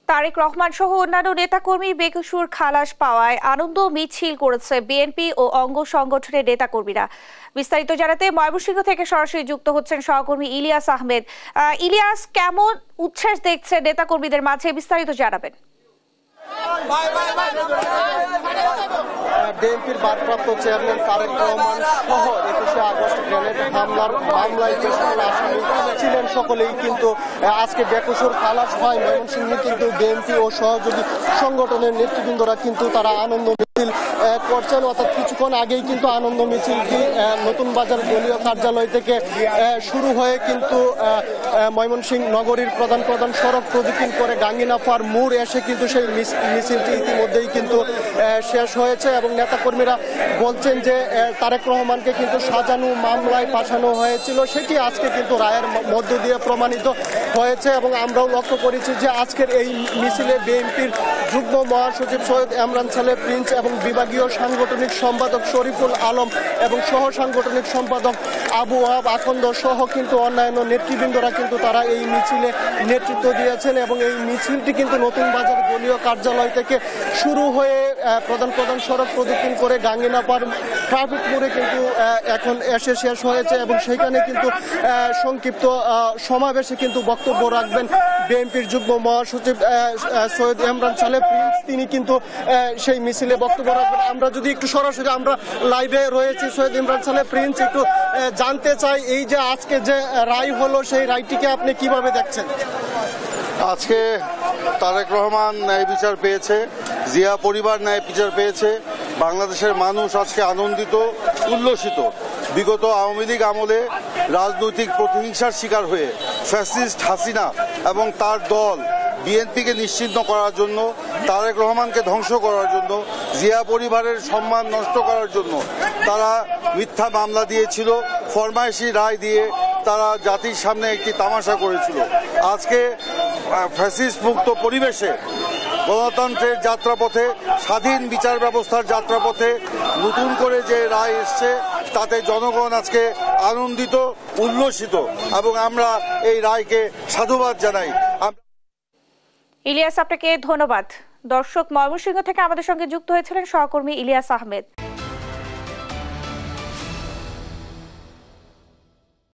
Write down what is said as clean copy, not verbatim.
তারেক রহমান সহ অন্যান্য নেতাকর্মী বেকসুর খালাস পাওয়ায় আনন্দ মিছিল করেছে বিএনপি ও অঙ্গ সংগঠনের নেতাকর্মীরা। বিস্তারিত জানাতে ময়মনসিংহ থেকে সরাসরি যুক্ত হচ্ছেন সহকর্মী ইলিয়াস আহমেদ। ইলিয়াস, কেমন উচ্ছ্বাস দেখছেন নেতাকর্মীদের মাঝে, বিস্তারিত জানাবেন। বিএনপির ভারপ্রাপ্ত চেয়ারম্যান তারেক রহমান সহ 21শে আগস্ট গ্রেনেড হামলার মামলায় যে সকল আসামি ছিলেন সকলেই কিন্তু আজকে বেকসুর খালাস হয়। ময়মনসিংহে কিন্তু বিএনপি ও সহযোগী সংগঠনের নেতৃবৃন্দরা কিন্তু তারা আনন্দ মিছিল করছেন। অর্থাৎ কিছুক্ষণ আগেই কিন্তু আনন্দ মিছিলটি নতুন বাজার দলীয় কার্যালয় থেকে শুরু হয়ে কিন্তু ময়মনসিংহ নগরীর প্রধান সড়ক প্রদক্ষিণ করে গাঙ্গিনাফার মোড় এসে কিন্তু সেই মিছিলটি ইতিমধ্যেই কিন্তু শেষ হয়েছে এবং নেতাকর্মীরা বলছেন যে তারেক রহমানকে কিন্তু সাজানো মামলায় পাঠানো হয়েছিল, সেটি আজকে কিন্তু রায়ের মধ্য দিয়ে প্রমাণিত হয়েছে। এবং আমরাও লক্ষ্য করেছি যে আজকের এই মিছিলে বিএনপির যুগ্ম মহাসচিব সৈয়দ এমরান সালে প্রিন্স এবং বিভাগীয় সাংগঠনিক সম্পাদক শরীফুল আলম এবং সহ সাংগঠনিক সম্পাদক আবু ওয়াহাব আকন্দ সহ কিন্তু অন্যান্য নেতৃবৃন্দরা কিন্তু তারা এই মিছিলে নেতৃত্ব দিয়েছেন এবং এই মিছিলটি কিন্তু নতুন বাজার দলীয় কার্যালয় থেকে শুরু হয়ে প্রধান সড়ক প্রদক্ষিণ করে গাঙ্গিনাপার ট্রাফিক মোড়ে কিন্তু এখন এসে শেষ হয়েছে এবং সেখানে কিন্তু সংক্ষিপ্ত সমাবেশে কিন্তু বক্তব্য রাখবেন বিএনপির যুগ্ম মহাসচিব সৈয়দ এমরান সালে প্রিন্স। তিনি কিন্তু সেই মিছিলে বক্তব্য রাখবেন। আমরা যদি একটু সরাসরি আমরা লাইভে রয়েছি সৈয়দ ইমরান সালে প্রিন্স, একটু জানতে চাই এই যে আজকে যে রায় হলো সেই রায়টিকে আপনি কিভাবে দেখছেন? আজকে তারেক রহমান ন্যায় বিচার পেয়েছে, জিয়া পরিবার ন্যায় বিচার পেয়েছে। বাংলাদেশের মানুষ আজকে আনন্দিত, উল্লসিত। বিগত আওয়ামী লীগ আমলে রাজনৈতিক প্রতিহিংসার শিকার হয়ে ফ্যাসিস্ট হাসিনা এবং তার দল বিএনপিকে নিশ্চিহ্ন করার জন্য, তারেক রহমানকে ধ্বংস করার জন্য, জিয়া পরিবারের সম্মান নষ্ট করার জন্য তারা মিথ্যা মামলা দিয়েছিল, ফরমায়েশি রায় দিয়ে তারা জাতির সামনে একটি তামাশা করেছিল। আজকে ফ্যাসিস্ট মুক্ত পরিবেশে গণতন্ত্রের যাত্রাপথে, স্বাধীন বিচার ব্যবস্থার যাত্রাপথে নতুন করে যে রায় এসছে তাতে জনগণ আজকে আনন্দিত, উল্লসিত এবং আমরা এই রায়কে সাধুবাদ জানাই। ইলিয়াস, আপনাকে ধন্যবাদ। দর্শক, ময়মনসিংহ থেকে আমাদের সঙ্গে যুক্ত হয়েছিলেন সহকর্মী ইলিয়াস আহমেদ।